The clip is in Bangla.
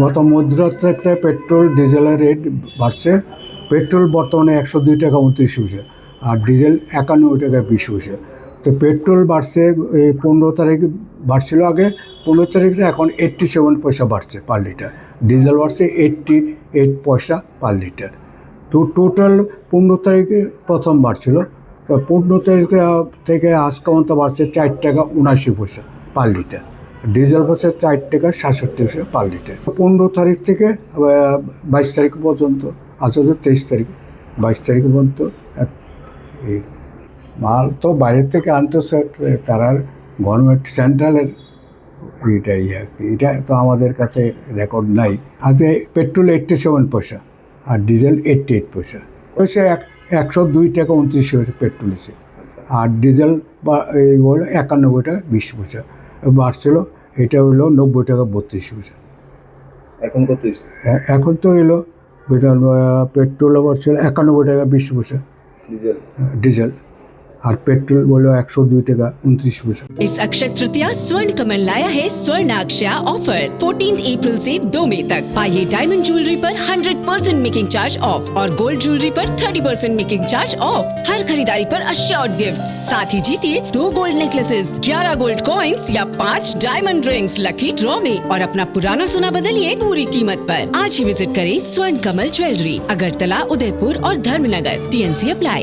গত মধ্যরাত থেকে পেট্রোল ডিজেলের রেট বাড়ছে। পেট্রোল বর্তমানে 102 টাকা 29 পয়সা, আর ডিজেল 91 টাকা 20 পয়সা। তো পেট্রোল বাড়ছে, 15 তারিখ বাড়ছিল আগে, 15 তারিখে এখন 87 পয়সা বাড়ছে পার লিটার। ডিজেল বাড়ছে 88 পয়সা পার লিটার। তো টোটাল 15 তারিখে প্রথম বাড়ছিল, তো 15 তারিখ থেকে আজ পর্যন্ত বাড়ছে 4 টাকা 79 পয়সা পার লিটার। ডিজেল বাড়ছে 4 টাকা 67 পয়সা পার লিটার। 15 তারিখ থেকে 22 তারিখ পর্যন্ত, আজ হচ্ছে 23 তারিখ, 22 তারিখ পর্যন্ত এই মাল তো বাইরের থেকে আনতেছে, তারা গভর্নমেন্ট সেন্ট্রালের এইটাই আর কি। এটা তো আমাদের কাছে রেকর্ড নাই। আজকে পেট্রোল 87 পয়সা আর ডিজেল 88 পয়সা। সে 102 টাকা 29 পয়সা পেট্রোল এসে, আর ডিজেল বা এই হলো 91 টাকা 20 পয়সা বাড়ছিল। এটা হলো 90 টাকা 32 পয়সা। এখন কত? এখন তো এলো পেট্রোল বাড়ছিল 91 টাকা 20 পয়সা ডিজেল, আর पेट्रोल बोलो 102 टाका 29 पैसा। इस अक्षय तृतीया स्वर्ण कमल लाया है स्वर्ण अक्षया ऑफर 14 अप्रैल से 2 मई तक। पाइए डायमंड ज्वेलरी पर 100% मेकिंग चार्ज ऑफ और गोल्ड ज्वेलरी पर 30% मेकिंग चार्ज ऑफ। हर खरीदारी पर अश्योर्ड गिफ्ट, साथ ही जीतिए 2 गोल्ड नेकलेसेस, 11 गोल्ड कॉइन्स या 5 डायमंड रिंग्स लकी ड्रॉ में, और अपना पुराना सोना बदलिए पूरी कीमत पर। आज ही विजिट करें स्वर्ण कमल ज्वेलरी, अगरतला, उदयपुर और धर्मनगर। TNC apply.